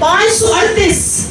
538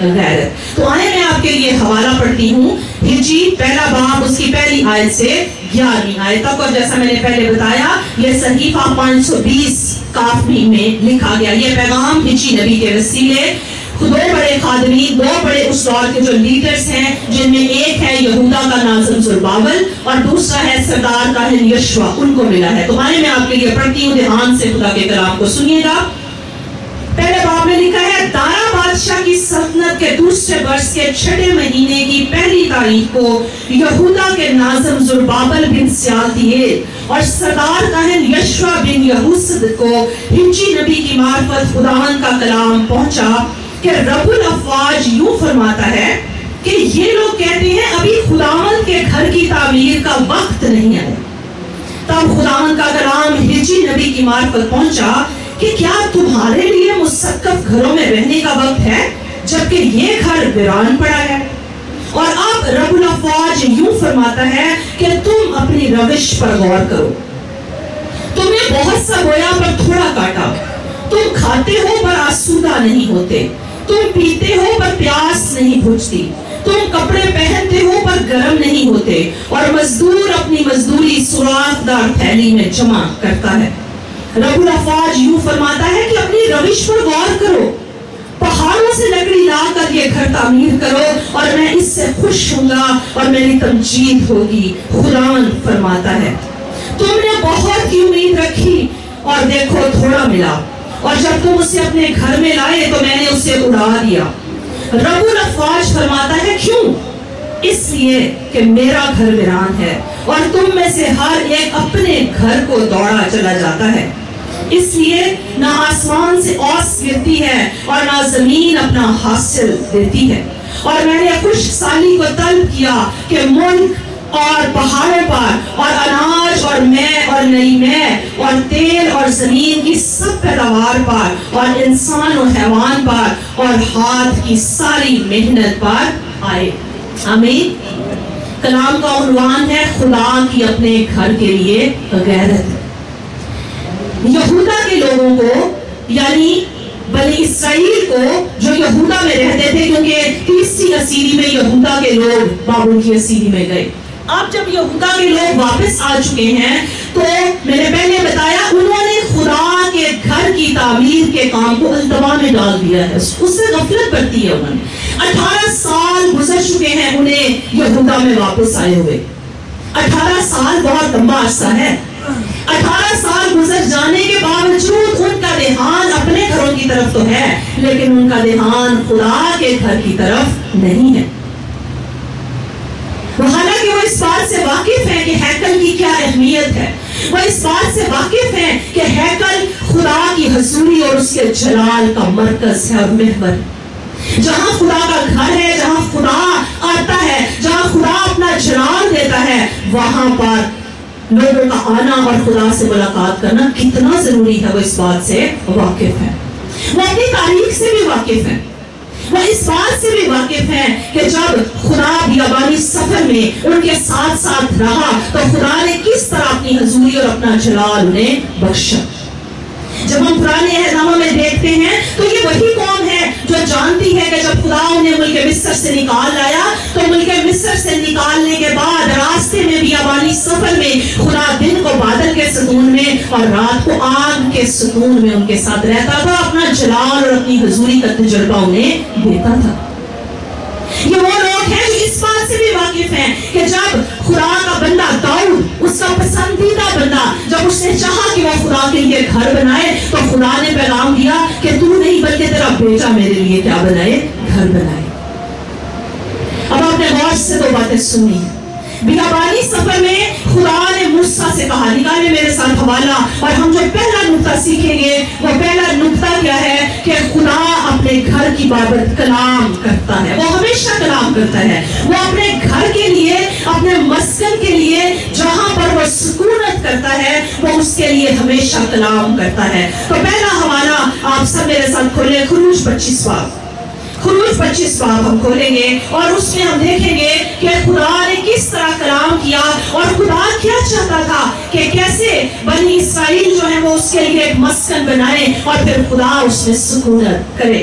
غیرت۔ تو آئے میں آپ کے لیے حوالہ پڑھتی ہوں، ہجری پہلا باب اس کی پہلی آیت سے 11ویں آیت تک، اور جیسا میں نے پہلے بتایا یہ صحیفہ 520 کافی میں لکھا گیا۔ یہ پیغام ہجری نبی کے وسیلے دو بڑے خادمین، دو بڑے اس دور کے جو لیڈرز ہیں، جن میں ایک ہے یہودا کا ناظم زربابل اور دوسرا ہے سردار کاہن یشوع، ان کو ملا ہے۔ تو آئے میں آپ کے لیے پڑھتی ہوں، دھیان سے خدا کے کلام کو سنیے گا۔ پہلے باب میں لکھا ہے، دارا بادشاہ کی سلطنت کے دوسرے برس کے 6 مہینے کی پہلی تاریخ کو یہودا کے ناظم زربابل بن سیالتیل اور سردار کاہن یشوع بن یہوسد کو ہجری نبی کی معرفت خداوند کا کلام پہنچا کہ رب الافواج یوں فرماتا ہے کہ یہ لوگ کہتے ہیں ابھی خداوند کے گھر کی تعمیر کا وقت نہیں ہے۔ تب خداوند کا کلام ہجری نبی کی معرفت پہنچا کہ کیا تمہارے لیے مسقف گھروں میں رہنے کا وقت ہے جبکہ یہ گھر ویران پڑا ہے؟ اور اب رب الافواج یوں فرماتا ہے کہ تم اپنی روش پر غور کرو۔ تم نے بہت سا بویا پر تھوڑا کاٹا، تم کھاتے ہو پر آسودہ نہیں ہوتے، تم پیتے ہو پر پیاس نہیں بجھتی، تم کپڑے پہنتے ہو پر گرم نہیں ہوتے، اور مزدور اپنی مزدوری سوراخ دار تھیلی میں جمع کرتا ہے۔ رب الافواج یوں فرماتا ہے کہ اپنی روش پر غور کرو، پہاڑوں سے لکڑی لا کر یہ گھر تعمیر کرو اور میں اس سے خوش ہوں گا اور میری تمجید ہوگی، خداوند فرماتا ہے۔ تم نے بہت کی امید رکھی اور دیکھو تھوڑا ملا، اور جب تم اسے اپنے گھر میں لائے تو میں نے اسے اڑا دیا۔ رب الافواج فرماتا ہے کیوں؟ اس لیے کہ میرا گھر ویران ہے اور تم میں سے ہر ایک اپنے گھر کو دوڑا چلا جاتا ہے۔ اس لیے نہ آسمان سے اوس گرتی ہے اور نہ زمین اپنا حاصل دیتی ہے، اور میں نے خشک سالی کو طلب کیا کہ ملک اور پہاڑوں پر اور اناج اور میں اور نئی میں اور تیل اور زمین کی سب پیداوار پر اور انسان و حیوان پر اور ہاتھ کی ساری محنت پر آئے۔ آمین۔ کلام کا عنوان ہے خدا کی اپنے گھر کے لیے غیرت۔ یہودا کے لوگوں کو یعنی بنی اسرائیل کو جو یہودا میں رہتے تھے، کیونکہ 30 اسیری میں یہودا کے لوگ بابل کی اسیری میں گئے، اب جب یہودا کے لوگ واپس آ چکے ہیں تو میں نے پہلے بتایا انہوں نے خدا کے گھر کی تعمیر کے کام کو التوا میں ڈال دیا ہے، اس سے غفلت برتی ہے انہوں نے۔ 18 سال گزر چکے ہیں انہیں یہودا میں واپس آئے ہوئے۔ 18 سال بہت لمبا عرصہ ہے۔ 18 سال گزر جانے کے باوجود ان کا دھیان اپنے گھروں کی طرف تو ہے، لیکن ان کا دھیان خدا کے گھر کی طرف نہیں ہے۔ حالانکہ وہ اس بات سے واقف ہیں کہ ہیکل کی کیا اہمیت ہے، وہ اس بات سے واقف ہیں کہ ہیکل خدا کی حضوری اور اس کے جلال کا مرکز ہے اور محور، جہاں خدا کا گھر ہے، جہاں خدا آتا ہے، جہاں خدا اپنا جلال دیتا ہے، وہاں پر لوگوں کا آنا اور خدا سے ملاقات کرنا کتنا ضروری ہے، وہ اس بات سے واقف ہے۔ وہ اپنی تاریخ سے بھی واقف ہے، وہ اس بات سے بھی واقف ہیں کہ جب خدا بیابانی سفر میں ان کے ساتھ ساتھ رہا تو خدا نے کس طرح اپنی حضوری اور اپنا جلال انہیں بخشا۔ جب ہم پرانے اہداموں میں دیکھتے ہیں تو یہ وہی قوم ہے جو جانتی ہے کہ جب خدا انہیں ملک مصر سے نکال لایا تو ملک مصر سے نکالنے کے بعد راستے میں بیابانی سفر میں خدا دن کو بادل کے ستون میں اور رات کو آگ کے ستون میں ان کے ساتھ رہتا تھا، اپنا جلال اور اپنی حضوری کا تجربہ انہیں دیتا تھا۔ یہ وہ لوگ ہیں جو اس بات سے بھی واقف ہیں کہ جب خدا کا بندہ داؤد، اس کا پسندیدہ بندہ، جب اس نے چاہا کہ وہ خدا کے لیے گھر بنائے تو خدا نے پیغام دیا کہ تو نہیں بلکہ تیرا بیٹا میرے لیے کیا بنائے؟ گھر بنائے۔ اب آپ نے غور سے دو باتیں سنی۔ بیابانی سفر میں خدا نے موسیٰ سے کہا، نکالے میرے ساتھ حوالہ، اور ہم جو پہلا نقطہ سیکھیں گے وہ پہلا نقطہ کیا ہے کہ خدا اپنے گھر کی بابت کلام کرتا ہے، وہ ہمیشہ کلام کرتا ہے، وہ اپنے گھر کے لیے، اپنے مسکن کے لیے جہاں پر وہ سکونت کرتا ہے وہ اس کے لیے ہمیشہ کلام کرتا ہے۔ تو پہلا حوالہ آپ سب میرے ساتھ کھولیں، خروج 25 باب۔ خروج 25 باب ہم کھولیں گے اور اس میں ہم دیکھیں گے کہ خدا نے کس طرح کلام کیا اور خدا کیا چاہتا تھا کہ کیسے بنی اسرائیل جو ہے وہ اس کے لیے ایک مسکن بنائے اور پھر خدا اس میں سکونت کرے۔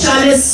40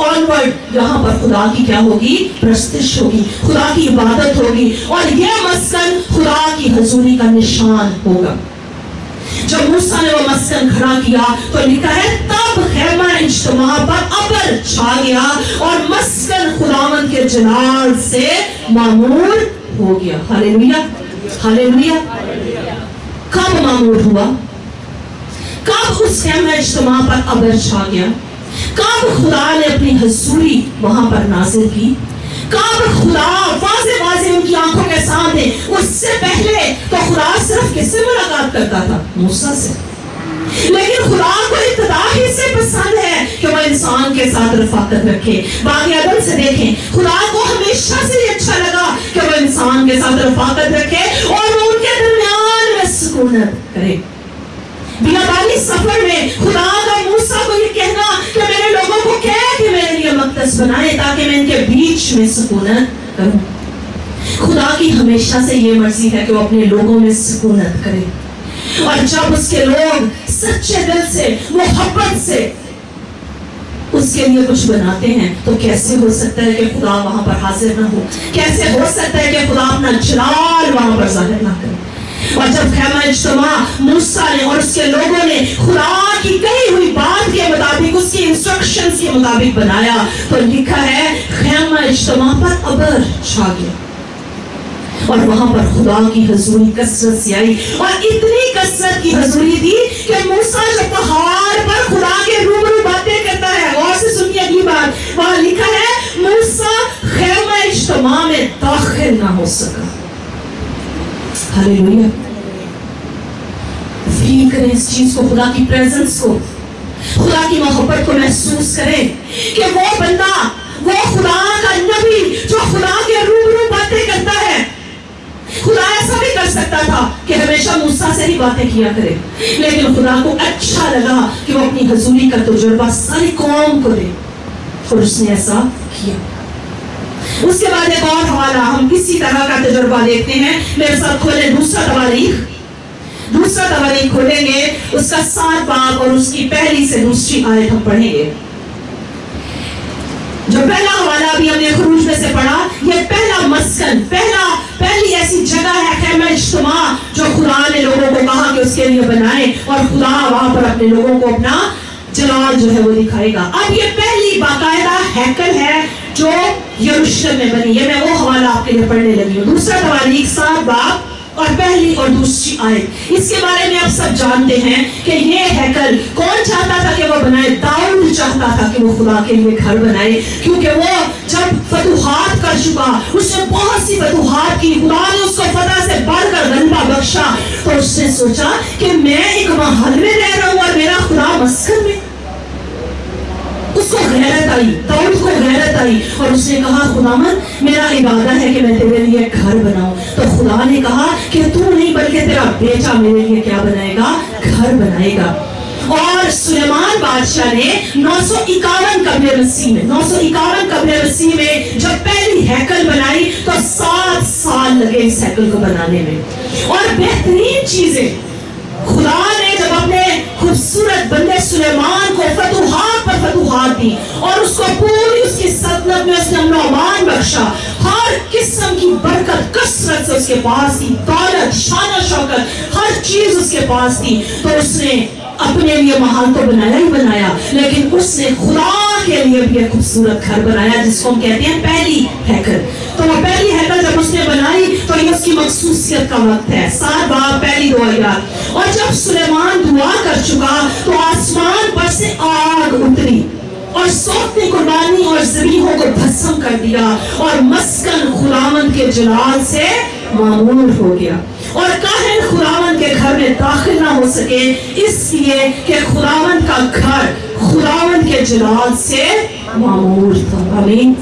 آنورڈ یہاں پر خدا کی کیا ہوگی؟ پرستش ہوگی، خدا کی عبادت ہوگی، اور یہ مسکن خدا کی حضوری کا نشان ہوگا۔ جب موسیٰ نے وہ مسکن کھڑا کیا تو لکھا ہے تب خیمہ اجتماع پر ابر چھا گیا اور مسکن خداوند کے جلال سے معمور ہو گیا۔ ہاللیلویہ، ہاللیلویہ۔ کب معمور ہوا؟ کب اس خیمہ اجتماع پر ابر چھا گیا؟ کب خدا نے اپنی حضوری وہاں پر نازل کی؟ کب خدا واضح واضح ان کی آنکھوں کے سامنے؟ اس سے پہلے تو خدا صرف کس سے ملاقات کرتا تھا؟ موسیٰ سے۔ لیکن خدا کو ابتدا ہی سے پسند ہے کہ وہ انسان کے ساتھ رفاقت رکھے۔ باغ عدن سے دیکھیں، خدا کو ہمیشہ سے یہ اچھا لگا کہ وہ انسان کے ساتھ رفاقت رکھے اور وہ ان کے درمیان میں سکونت کرے۔ بیابانی سفر میں خدا کا موسیٰ کو یہ کہنا کہ میرے لوگوں کو کہہ کہ میرے لیے مقدس بنائے تاکہ میں ان کے بیچ میں سکونت کروں۔ خدا کی ہمیشہ سے یہ مرضی ہے کہ وہ اپنے لوگوں میں سکونت کرے، اور جب اس کے لوگ سچے دل سے محبت سے اس کے لیے کچھ بناتے ہیں تو کیسے ہو سکتا ہے کہ خدا وہاں پر حاضر نہ ہو؟ کیسے ہو سکتا ہے کہ خدا اپنا جلال وہاں پر ظاہر نہ کرے؟ اور جب خیمہ اجتماع موسیٰ نے اور اس کے لوگوں نے خدا کی کہی ہوئی بات کے مطابق، اس کی انسٹرکشنز کے مطابق بنایا تو لکھا ہے خیمہ اجتماع پر ابر چھا گیا، اور وہاں پر خدا کی حضوری کثرت سے آئی، اور اتنی کثرت کی حضوری تھی کہ موسیٰ جب پہاڑ پر خدا کے روبرو باتیں کرتا ہے، غور سے سنیے اگلی بات، وہاں لکھا ہے موسیٰ خیمہ اجتماع میں داخل نہ ہو سکا۔ ہاللیلویہ۔ فیل کریں اس چیز کو، خدا کی پریزنس کو، خدا کی محبت کو محسوس کریں کہ وہ بندہ، وہ خدا کا نبی جو خدا کے روبرو باتیں کرتا ہے، خدا ایسا بھی کر سکتا تھا کہ ہمیشہ موسیٰ سے ہی باتیں کیا کرے، لیکن خدا کو اچھا لگا کہ وہ اپنی حضوری کا تجربہ ساری قوم کو دے، اور اس نے ایسا کیا۔ اس کے بعد ایک اور حوالہ ہم اسی طرح کا تجربہ دیکھتے ہیں، میرے ساتھ کھولیں دوسرا تواریخ کھولیں گے، اس کا 7 باب اور اس کی پہلی سے دوسری آیت ہم پڑھیں گے۔ جو پہلا حوالہ بھی ہم نے خروج میں سے پڑھا، یہ پہلا مسکن، پہلی ایسی جگہ ہے خیمہ اجتماع جو خدا نے لوگوں کو کہا کہ اس کے لیے بنائے، اور خدا وہاں پر اپنے لوگوں کو اپنا جلال جو ہے وہ دکھائے گا۔ اب یہ پہلی باقاعدہ ہیکل ہے جو یروشلم میں بنی، یہ میں وہ حوالہ آپ کے لیے پڑھنے لگی ہوں، دوسرا تواریخ 7 باب اور پہلی اور دوسری آیت۔ اس کے بارے میں آپ سب جانتے ہیں کہ یہ ہیکل کون چاہتا تھا کہ وہ بنائے؟ داؤد چاہتا تھا کہ وہ خدا کے لیے گھر بنائے، کیونکہ وہ جب فتوحات کر چکا، اس نے بہت سی فتوحات کی، خدا نے اس کو فتح سے بڑھ کر غلبہ بخشا، تو اس نے سوچا کہ میں ایک محل میں رہ رہا ہوں اور میرا خدا مسکن میں۔ اس کو غیرت آئی، داؤد کو غیرت آئی، اور اس نے کہا خداوند میرا ارادہ ہے کہ میں تیرے لیے گھر بناؤں۔ تو خدا نے کہا کہ تو نہیں بلکہ تیرا بیٹا میرے لیے کیا بنائے گا؟ گھر بنائے گا۔ اور سلیمان بادشاہ نے 951 قبل مسیح میں جب پہلی ہیکل بنائی تو 7 سال لگے اس ہیکل کو بنانے میں، اور بہترین چیزیں خدا نے جب اپنے خوبصورت بندے سلیمان کو فتوحات پر فتوحات دی، اور اس کو پوری اس کی سلطنت میں اس نے امن و امان بخشا، ہر قسم کی برکت کثرت سے اس کے پاس تھی، دولت، شان و شوکت، ہر چیز اس کے پاس تھی، تو اس نے اپنے لیے محل تو بنایا ہی بنایا، لیکن اس نے خدا کے لیے بھی ایک خوبصورت گھر بنایا جس کو ہم کہتے ہیں پہلی ہیکل۔ تو وہ پہلی ہیکل جب اس نے بنائی تو یہ اس کی مخصوصیت کا وقت ہے، 7 باب پہلی 2 آیات۔ اور جب سلیمان دعا کر چکا تو آسمان پر سے آگ اتری اور سوکھتی قربانی اور ذبیحوں کو بھسم کر دیا، اور مسکن خداوند کے جلال سے معمور ہو گیا، اور کاہن خداوند کے گھر میں داخل نہ ہو سکے، اس لیے کہ خداوند کا گھر خداوند کے جلال سے معمور تھا۔ آمین۔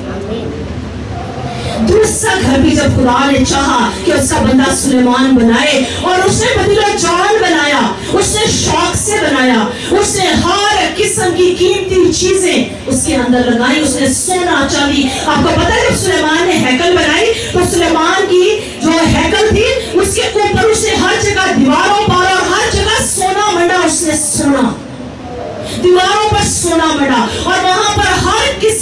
دوسرا گھر بھی جب خدا نے چاہا کہ اس کا بندہ سلیمان بنائے، اور اس نے بدلہ جان بنایا، اس نے شوق سے بنایا، اس نے ہر قسم کی قیمتی چیزیں اس کے اندر لگائی، اس نے سونا چاندی۔ آپ کو پتہ ہے جب سلیمان نے ہیکل بنائی تو سلیمان کی جو ہیکل تھی اس کے اوپر اس نے ہر جگہ دیواروں پر اور ہر جگہ سونا منڈا، اس نے سونا دیواروں پر سونا مڑا، اور وہاں پر ہر قسم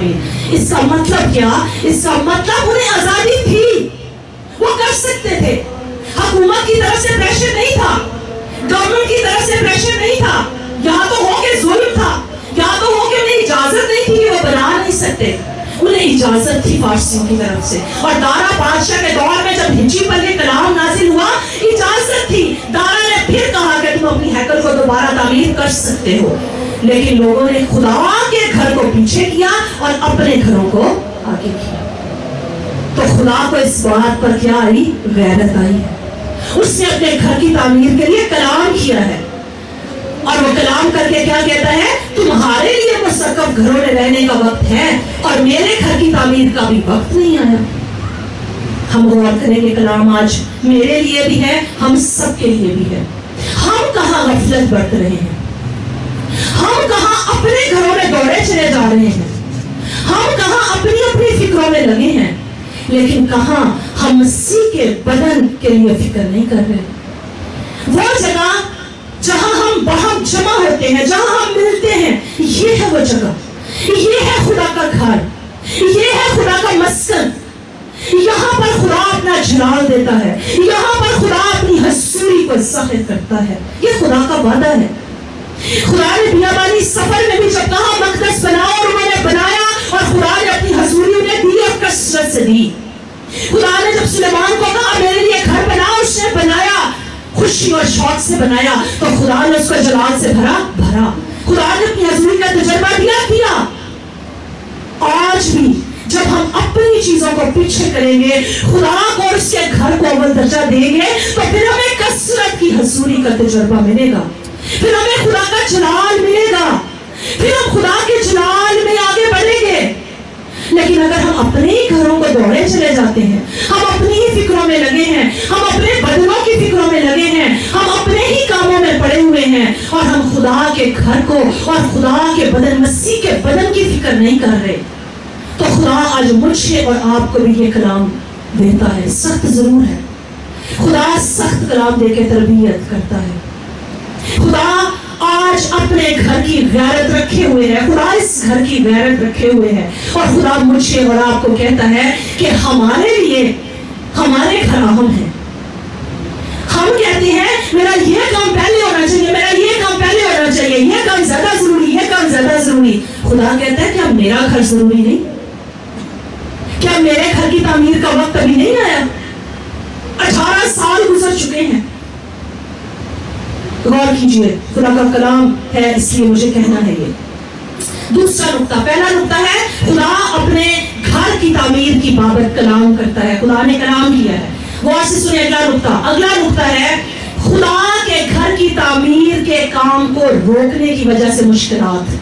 تعمیر۔ اس کا مطلب کیا؟ اس کا مطلب انہیں آزادی تھی، وہ کر سکتے تھے۔ حکومت کی طرف سے پریشر نہیں تھا، گورنمنٹ کی طرف سے پریشر نہیں تھا، یہاں تو ہو کے ظلم تھا، یہاں تو ہو کے انہیں اجازت نہیں تھی کہ وہ بنا نہیں سکتے، انہیں اجازت تھی فارسیوں کی طرف سے۔ اور دارا بادشاہ کے دور میں جب ہجی پر یہ کلام نازل ہوا، اجازت تھی۔ دارا نے پھر کہا کہ تم اپنی ہیکل کو دوبارہ تعمیر کر سکتے ہو، لیکن لوگوں نے خدا کے گھر کو پیچھے کیا اور اپنے گھروں کو آگے کیا۔ تو خدا کو اس بات پر کیا آئی؟ غیرت آئی ہے۔ اس نے اپنے گھر کی تعمیر کے لیے کلام کیا ہے، اور وہ کلام کر کے کیا کہتا ہے؟ تمہارے لیے مستقب گھروں میں رہنے کا وقت ہے اور میرے گھر کی تعمیر کا بھی وقت نہیں آیا۔ ہم غور کریں گے کلام آج میرے لیے بھی ہے، ہم سب کے لیے بھی ہے۔ ہم کہاں غفلت برت رہے ہیں، ہم کہاں اپنے گھروں میں دوڑے چلے جا رہے ہیں، ہم کہاں اپنی اپنی فکروں میں لگے ہیں، لیکن کہاں ہم مسیح کے بدن کے لیے فکر نہیں کر رہے۔ وہ جگہ جہاں ہم باہم جمع ہوتے ہیں، جہاں ہم ملتے ہیں، یہ ہے وہ جگہ، یہ ہے خدا کا گھر، یہ ہے خدا کا مسکن۔ یہاں پر خدا اپنا جلال دیتا ہے، یہاں پر خدا اپنی حضوری کو ظاہر کرتا ہے۔ یہ خدا کا وعدہ ہے۔ خدا نے بیابانی سفر میں بھی جب کہا مقدس بناؤ، اور انہوں نے بنایا، اور خدا نے اپنی حضوری انہیں دی اور کثرت سے دی۔ خدا نے جب سلیمان کو کہا میرے لیے گھر بناؤ، اس نے بنایا، خوشی اور شوق سے بنایا، تو خدا نے اس کو جلال سے بھرا۔ خدا نے اپنی حضوری کا تجربہ کیا۔ آج بھی جب ہم اپنی چیزوں کو پیچھے کریں گے، خدا کو اور اس کے گھر کو اول درجہ دیں گے، تو پھر ہمیں کثرت کی حضوری کا تجربہ ملے گا، پھر ہمیں خدا کا جلال ملے گا، پھر ہم خدا کے جلال میں آگے بڑھیں گے۔ لیکن اگر ہم اپنے ہی گھروں کو دوڑے چلے جاتے ہیں، ہم اپنی ہی فکروں میں لگے ہیں، ہم اپنے بدنوں کی فکروں میں لگے ہیں، ہم اپنے ہی کاموں میں پڑے ہوئے ہیں، اور ہم خدا کے گھر کو اور خدا کے بدن، مسیح کے بدن کی فکر نہیں کر رہے، تو خدا آج مجھے اور آپ کو بھی یہ کلام دیتا ہے۔ سخت ضرور ہے، خدا سخت کلام دے کے تربیت کرتا ہے۔ خدا آج اپنے گھر کی غیرت رکھے ہوئے ہے، خدا اس گھر کی غیرت رکھے ہوئے ہے، اور خدا مجھے اور آپ کو کہتا ہے کہ ہمارے لیے ہمارے گھر اہم ہے۔ ہم کہتے ہیں میرا یہ کام پہلے ہونا چاہیے، میرا یہ کام پہلے ہونا چاہیے، یہ کام زیادہ ضروری، یہ کام زیادہ ضروری۔ خدا کہتا ہے کیا میرا گھر ضروری نہیں؟ کیا میرے گھر کی تعمیر کا وقت ابھی نہیں آیا؟ 18 سال گزر چکے ہیں۔ غور کیجئے، خدا کا کلام ہے اس لیے مجھے کہنا ہے یہ۔ دوسرا نقطہ، پہلا نقطہ ہے خدا اپنے گھر کی تعمیر کی بابت کلام کرتا ہے، خدا نے کلام کیا ہے۔ غور سے سنیں اگلا نقطہ۔ اگلا نقطہ ہے خدا کے گھر کی تعمیر کے کام کو روکنے کی وجہ سے مشکلات۔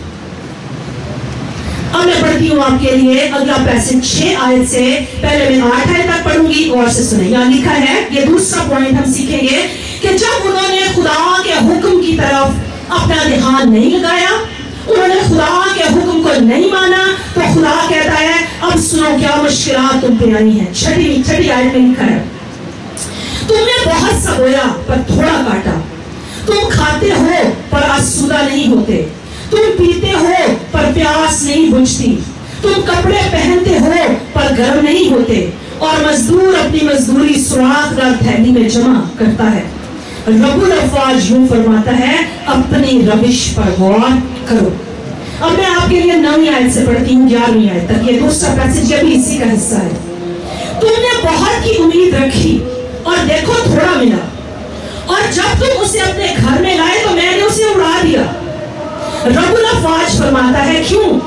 اب میں پڑھتی ہوں آپ کے لیے اگلا پیسج 6 آیت سے، پہلے میں 8 آیت تک پڑھوں گی، غور سے سنیں۔ یہاں لکھا ہے، یہ دوسرا پوائنٹ ہم سیکھیں گے کہ جب انہوں نے خدا کے حکم کی طرف اپنا دھیان نہیں لگایا، انہوں نے خدا کے حکم کو نہیں مانا، تو خدا کہتا ہے اب سنو کیا مشکلات تم پہ آئی ہیں۔ چھٹی آیت میں لکھا ہے، تم نے بہت سا بویا پر تھوڑا کاٹا، تم کھاتے ہو پر آسودہ نہیں ہوتے، تم پیتے ہو پر پیاس نہیں بجھتی، تم کپڑے پہنتے ہو پر گرم نہیں ہوتے، اور مزدور اپنی مزدوری سوراخ دار تھیلی میں جمع کرتا ہے۔ رب الافواج یوں فرماتا ہے، اپنی روش پر غور کرو۔ اب میں آپ کے لیے 9 آیت سے پڑھتی ہوں 11 آیت تک، یہ دوسرا پیسج یہ بھی اسی کا حصہ ہے۔ تم نے بہت کی امید رکھی اور دیکھو تھوڑا ملا، اور جب تم اسے اپنے گھر میں لائے تو میں نے اسے اڑا دیا۔ رب الافواج فرماتا ہے کیوں؟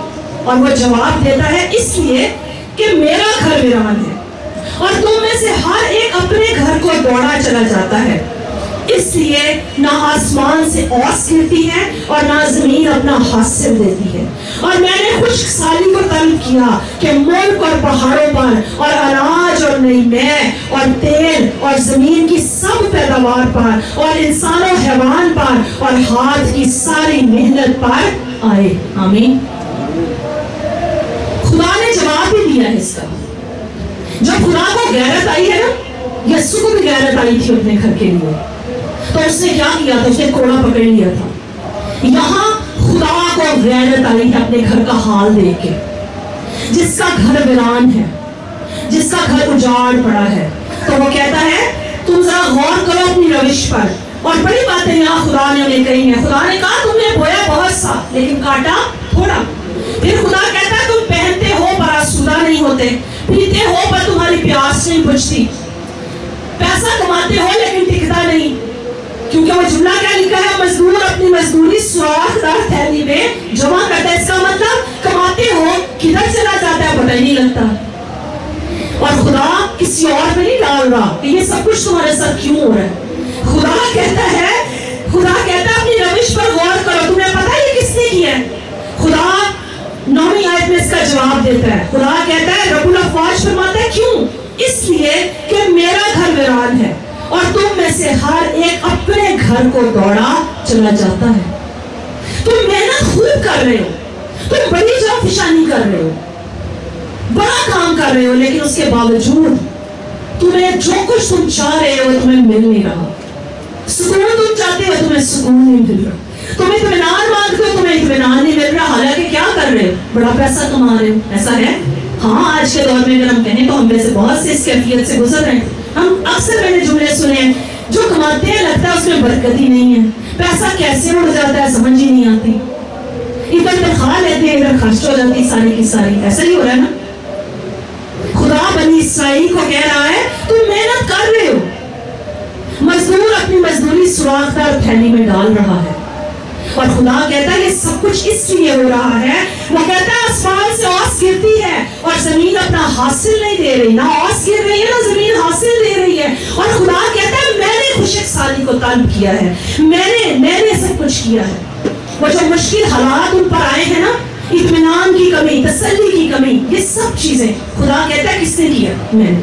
اور وہ جواب دیتا ہے اس لیے کہ میرا گھر ویران ہے، اور تم میں سے ہر ایک اپنے گھر کو دوڑا چلا جاتا ہے، اس لیے نہ آسمان سے اوس گرتی ہے اور نہ زمین اپنا حاصل دیتی ہے۔ اور میں نے خشک سالی کو طلب کیا کہ ملک اور پہاڑوں پر اور اناج اور نئی مے اور تیل اور زمین کی سب پیداوار پر اور انسان و حیوان پر اور ہاتھ کی ساری محنت پر آئے۔ آمین۔ خدا نے جواب بھی دیا ہے اس کا۔ جب خدا کو غیرت آئی ہے نا، یسوع کو بھی غیرت آئی تھی اپنے گھر کے لیے، تو اس نے کیا کیا تھا؟ اس نے کوڑا پکڑ لیا تھا۔ یہاں خدا کو غیرت آئی ہے اپنے گھر کا حال دیکھ کے۔ جس کا گھر ویران ہے، جس کا گھر اجاڑ پڑا ہے، تو وہ کہتا ہے تم ذرا غور کرو اپنی روش پر. اور بڑی باتیں یہاں خدا نے انہیں کہی ہیں. خدا نے کہا تم نے بویا بہت سا لیکن کاٹا تھوڑا. پھر خدا کہتا ہے تم پہنتے ہو پر آسودہ نہیں ہوتے، پیتے ہو پر تمہاری پیاس نہیں بجھتی، پیسہ کماتے ہو لیکن ٹکتا نہیں. کیونکہ وہ جملہ کیا لکھا ہے، مزدور اپنی مزدوری سوراخ دار تھیلی میں جمع کرتا ہے. اس کا مطلب کماتے ہو کدھر چلا جاتا ہے پتہ نہیں لگتا. اور خدا کسی اور پہ نہیں ڈال رہا کہ یہ سب کچھ تمہارے ساتھ کیوں ہو رہا ہے. خدا کہتا ہے اپنی روش پر غور کرو. تمہیں پتا یہ کس نے کیا ہے؟ خدا 9ویں آیت میں اس کا جواب دیتا ہے. خدا کہتا ہے، رب الافواج فرماتا ہے کیوں؟ اس لیے کہ میرا گھر ویران ہے اور تم میں سے ہر ایک اپنے گھر کو دوڑا چلا جاتا ہے. تم محنت خوب کر رہے ہو، تم بڑی جانفشانی کر رہے ہو، بڑا کام کر رہے ہو، لیکن اس کے باوجود تمہیں جو کچھ تم چاہ رہے ہو تمہیں مل نہیں رہا. سکون تم چاہتے ہو تمہیں سکون نہیں مل رہا. تمہیں اطمینان مانگتے ہو تمہیں اطمینان نہیں مل رہا. حالانکہ کیا کر رہے ہو؟ بڑا پیسہ کما رہے ہو. ایسا ہے؟ ہاں، آج کے دور میں اگر ہم کہیں تو ہم میں سے بہت سے اس کیفیت سے گزر رہے ہیں. ہم اکثر میں نے جملے سنے ہیں، جو کماتے ہیں لگتا ہے اس میں برکت ہی نہیں ہے، پیسہ کیسے اڑ جاتا ہے سمجھ ہی نہیں آتی، ادھر تنخواہ لیتے ہیں ادھر خرچ ہو جاتی ساری کی ساری. ایسا ہی ہو رہا ہے نا. خدا بنی اسرائیل کو کہہ رہا ہے تم محنت کر رہے ہو، مزدور اپنی مزدوری سوراخ دار تھیلی میں ڈال رہا ہے. اور خدا کہتا ہے یہ سب کچھ اس لیے ہو رہا ہے. وہ کہتا ہے آسمان سے اوس گرتی ہے اور زمین اپنا حاصل نہیں دے رہی. نہ اوس گر رہی ہے نہ زمین حاصل دے رہی ہے. اور خدا کہتا ہے میں نے خشک سالی کو طلب کیا ہے، میں نے سب کچھ کیا ہے. وہ جو مشکل حالات ان پر آئے ہیں نا، اطمینان کی کمی، تسلی کی کمی، یہ سب چیزیں خدا کہتا ہے کس نے کیا؟ میں نے.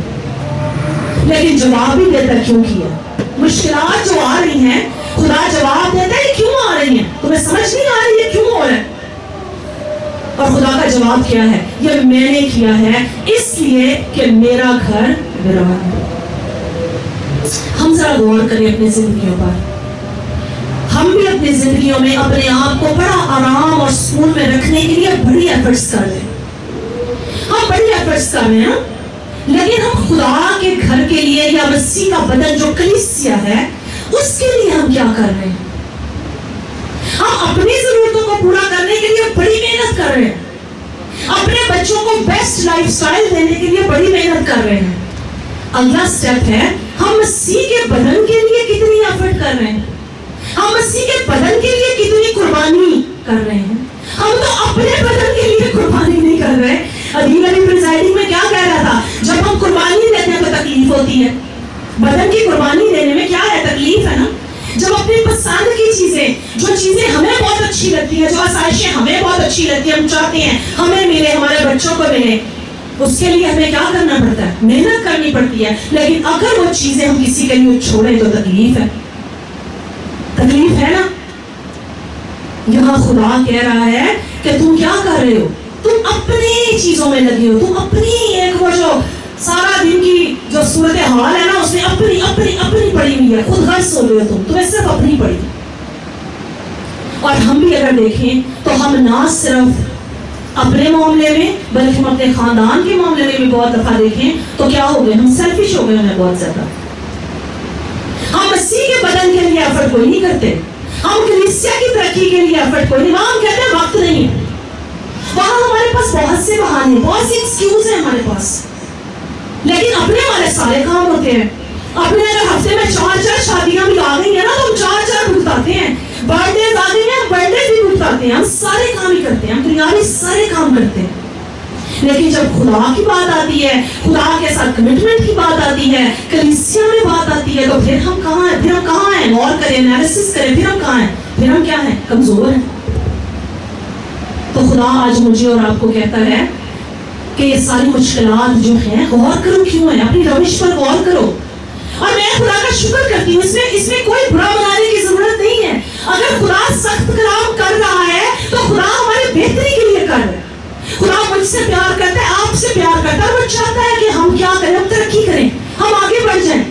لیکن جواب بھی دیتا کیوں کیا. مشکلات جو آ رہی ہیں خدا جواب دیتا ہے کیوں آ رہی ہیں، تمہیں سمجھ نہیں آ رہی ہے کیوں ہو رہا ہے. اور خدا کا جواب کیا ہے؟ یہ میں نے کیا ہے اس لیے کہ میرا گھر ویران ہے. ہم ذرا غور کریں اپنی زندگیوں پر. ہم بھی اپنی زندگیوں میں اپنے آپ کو بڑا آرام اور سکون میں رکھنے کے لیے بڑی ایفرٹس کر رہے ہیں. ہم بڑی ایفرٹس کر رہے ہیں، لیکن ہم خدا کے گھر کے لیے یا مسیح کا بدن جو کلیسیا ہے اس کے لیے ہم کیا کر رہے ہیں؟ ہم اپنی ضرورتوں کو پورا کرنے کے لیے بڑی محنت کر رہے ہیں، اپنے بچوں کو بیسٹ لائف سٹائل دینے کے لیے بڑی محنت کر رہے ہیں. اگلا سٹیپ ہے ہم مسیح کے بدن کے لیے کتنی ایفرٹ کر رہے ہیں، ہم مسیح کے بدن کے لیے کتنی قربانی کر رہے ہیں. ہم تو اپنے بدن کے لیے قربانی نہیں کر رہے. ادیل علی پریزائڈنگ میں کیا کہہ رہا تھا؟ جب ہم قربانی دیتے ہیں تو تکلیف ہوتی ہے. بدن کی قربانی دینے میں کیا ہے؟ تکلیف ہے نا. جب اپنی پسند کی چیزیں، جو چیزیں ہمیں بہت اچھی لگتی ہیں، جو آسائشیں ہمیں بہت اچھی لگتی ہیں، ہم چاہتے ہیں ہمیں ملے، ہمارے بچوں کو ملے، اس کے لیے ہمیں کیا کرنا پڑتا ہے؟ محنت کرنی پڑتی ہے. لیکن اگر وہ چیزیں ہم کسی کے لیے چھوڑیں تو تکلیف ہے. تکلیف ہے نا. یہاں خدا کہہ رہا ہے کہ تم کیا کر رہے ہو؟ تم اپنی چیزوں میں لگے ہو. تم اپنی ایک وہ جو سارا دن کی جو صورتحال ہے نا اس میں اپنی پڑی ہوئی ہے. خود غرض ہو رہے ہو تمہیں صرف اپنی پڑی. اور ہم بھی اگر دیکھیں تو ہم نہ صرف اپنے معاملے میں بلکہ ہم اپنے خاندان کے معاملے میں بھی بہت دفعہ دیکھیں تو کیا ہو گئے؟ ہم سیلفش ہو گئے ہیں بہت زیادہ. ہم مسیح کے بدن کے لیے ایفرٹ کوئی نہیں کرتے. ہم کلیسیا کی ترقی کے لیے ایفرٹ کوئی نہیں. وہاں ہم کہتے ہیں وقت نہیں ہے. وہاں ہمارے پاس بہت سے بہانے، بہت سی ایکسکیوز ہیں ہمارے پاس. لیکن اپنے والے سارے کام ہوتے ہیں. اپنے اگر ہفتے میں 4 شادیاں بھی آ گئی ہیں نا تو ہم 4 بھگتاتے ہیں. برتھ ڈے آ گئی ہیں، برتھ ڈے بھی بھگتاتے ہیں. ہم سارے کام ہی کرتے ہیں، ہم دنیاوی سارے کام کرتے ہیں. لیکن جب خدا کی بات آتی ہے، خدا کے ساتھ کمٹمنٹ کی بات آتی ہے، کلیسیا میں بات آتی ہے تو پھر ہم کہاں ہیں؟ پھر ہم کہاں ہیں؟ غور کریں، انالیسس کریں. پھر ہم کہاں ہیں؟ پھر ہم کیا ہیں؟ کمزور ہیں. تو خدا آج مجھے اور آپ کو کہتا ہے کہ یہ ساری مشکلات جو ہیں غور کرو کیوں ہیں، اپنی روش پر غور کرو. اور میں خدا کا شکر کرتی ہوں، اس میں کوئی برا بنانے کی ضرورت نہیں ہے. اگر خدا سخت کلام کر رہا ہے تو خدا ہماری بہتری کے لیے کر رہا ہے. خدا مجھ سے پیار کرتا ہے، آپ سے پیار کرتا ہے. وہ چاہتا ہے کہ ہم کیا کریں؟ ہم ترقی کریں، ہم آگے بڑھ جائیں.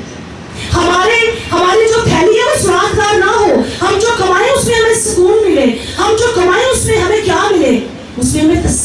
ہماری جو تھیلی ہے وہ سوراخ دار نہ ہو. ہم جو کمائیں اس میں ہمیں سکون ملے. ہم جو کمائیں اس میں ہمیں کیا ملے؟ اس میں ہمیں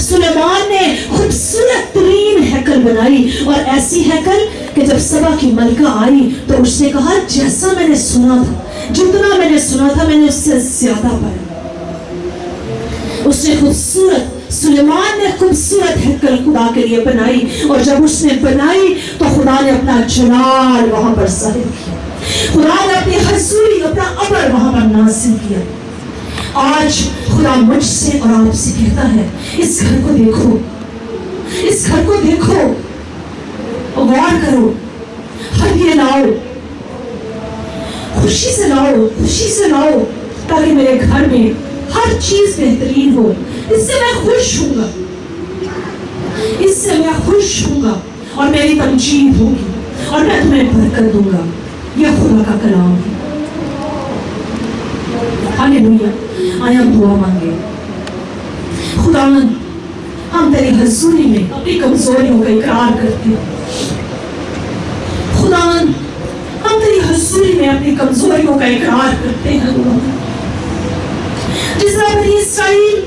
سلیمان نے خوبصورت ترین ہیکل بنائی، اور ایسی ہیکل کہ جب سبا کی ملکہ آئی تو اس نے کہا جیسا میں نے سنا تھا، جتنا میں نے سنا تھا میں نے اس سے زیادہ پڑھا۔ اس نے سلیمان نے خوبصورت ہیکل خدا کے لیے بنائی، اور جب اس نے بنائی تو خدا نے اپنا جلال وہاں پر ظاہر کیا، خدا نے اپنی حضوری، اپنا عبر وہاں پر نازل کیا۔ آج خدا مجھ سے اور آپ سے کہتا ہے اس گھر کو دیکھو، اس گھر کو دیکھو، غور کرو، ہدیے لاؤ، خوشی سے لاؤ، خوشی سے لاؤ، تاکہ میرے گھر میں ہر چیز بہترین ہو۔ اس سے میں خوش ہوں گا، اس سے میں خوش ہوں گا، اور میری تمجید ہوگی، اور میں تمہیں برکت دوں گا۔ یہ خدا کا کلام ہے۔ ہاللیلویا۔ آیا ہم دعا مانگے۔ خداوند ہم تیری حضوری میں اپنی کمزوریوں کا اقرار کرتے ہیں۔ خداوند ہم تیری حضوری میں اپنی کمزوریوں کا اقرار کرتے ہیں۔ جس طرح بنی اسرائیل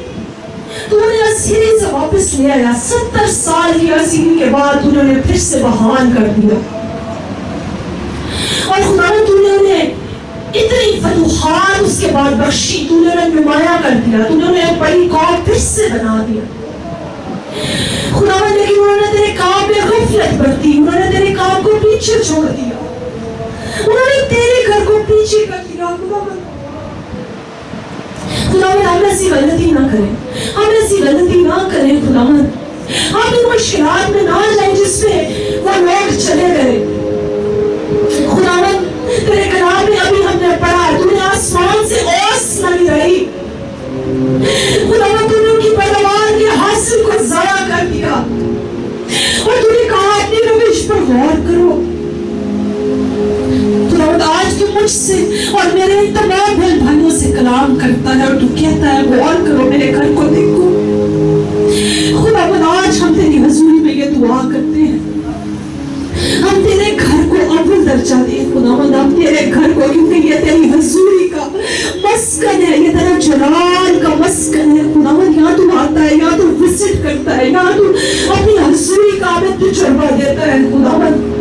تو انہیں اسیری سے واپس لے آیا، 70 سال کی اسیری کے بعد انہوں نے پھر سے بحال کر دیا، اور خداوند تو نے انہیں اتنی فتوحات اس کے بعد بخشی، تو نے انہیں نمایاں کر دیا، تو نے انہیں بڑی قوم پھر سے بنا دیا۔ خداوند لیکن انہوں نے تیرے کام میں غفلت برتی، انہوں نے تیرے کام کو پیچھے چھوڑ دیا، انہوں نے تیرے گھر کو پیچھے کر دیا۔ خداوند ہم ایسی غلطی نہ کریں، ہم ایسی غلطی نہ کریں خداوند، ہم ان مشکلات میں نہ جائیں جس میں وہ لوگ چلے گئے۔ خداوند تیرے کلام میں ابھی ہم نے پڑھا، تو نے آسمان سے اوس نہ گرائی، خداوند تو نے ان کی پیداوار کے حاصل کو ضائع کر دیا، اور تو نے کہا اپنی روش پر غور کرو۔ خداوند آج تو مجھ سے اور میرے تمام بہن بھائیوں سے کلام کرتا ہے، اور تو کہتا ہے غور کرو، میرے گھر کو دیکھو۔ خداوند آج ہم تیری حضوری میں یہ دعا کرتے ہیں، ہم تیرے گھر کو اول درجہ دیں خداوند، ہم تیرے گھر کو، کیونکہ یہ تیری حضوری کا مسکن ہے، یہ تیرا جلال کا مسکن ہے خداوند۔ یہاں تو آتا ہے، یہاں تو وزٹ کرتا ہے، یہاں تو اپنی حضوری کا ہمیں تجربہ دیتا ہے خداوند۔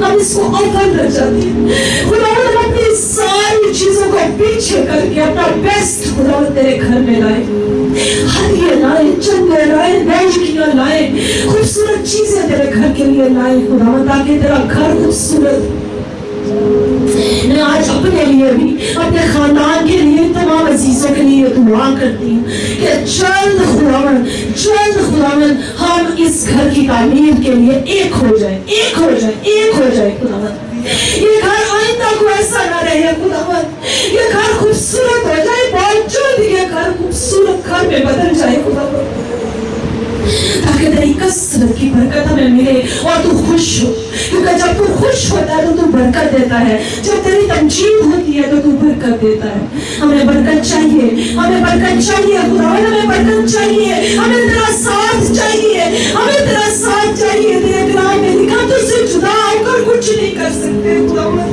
ہم اس کو اول درجہ دیں خداوند، ہم اپنی ساری چیزوں کو پیچھے کر کے اپنا بیسٹ خداوند تیرے گھر میں لائیں، ہدیے لائیں، چندے لائیں، بیشکیاں لائیں، خوبصورت چیزیں تیرے گھر کے لیے لائیں خداوند، تاکہ تیرا گھر خوبصورت۔ میں آج اپنے لیے بھی، اپنے خاندان کے لیے، تمام عزیزوں کے لیے دعا کرتی ہوں کہ جلد خداوند ہم اس گھر کی تعمیر کے لیے ایک ہو جائے خداوند۔ یہ گھر آئندہ کو ایسا نہ رہے خداوند، یہ گھر خوبصورت ہو جائے، بہت جلد یہ گھر خوبصورت گھر میں بدل جائے خداوند، تاکہ تیری کثرت کی برکت ہمیں ملے اور تو خوش ہو، کیونکہ جب تو خوش ہوتا ہے تو برکت دیتا ہے، جب تیری تمجید ہوتی ہے تو برکت دیتا ہے۔ ہمیں برکت چاہیے، ہمیں برکت چاہیے خداوند، ہمیں برکت چاہیے، ہمیں تیرا ساتھ چاہیے، ہمیں تیرا ساتھ چاہیے۔ تیرے کلام میں لکھا تجھ سے جدا ہو کر کچھ نہیں کر سکتے خداوند،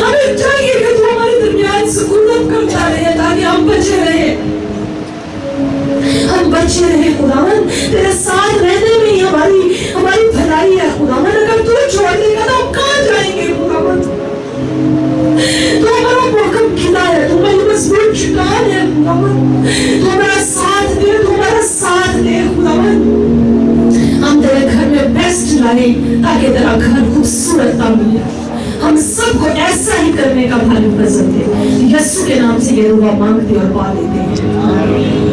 ہمیں چاہیے کہ تو ہمارے درمیان سکونت کرتا رہے تاکہ ہم بچے رہے خداوند، تیرے ساتھ رہنے میں ہی ہماری بھلائی ہے خداوند۔ اگر تو چھوڑ دے گا تو ہم کہاں جائیں گے خداوند؟ تو ہمارا محکم قلعہ ہے، تو ہماری مضبوط چٹان ہے خداوند، تو ہمارا ساتھ دے، تو ہمارا ساتھ دے خداوند۔ ہم تیرے گھر میں بیسٹ لائیں تاکہ تیرا گھر خوبصورت تعمیر ہو۔ ہم سب کو ایسا ہی کرنے کا بھاری نظر دے، یسوع کے نام سے یہ دعا مانگتے اور پا لیتے ہیں۔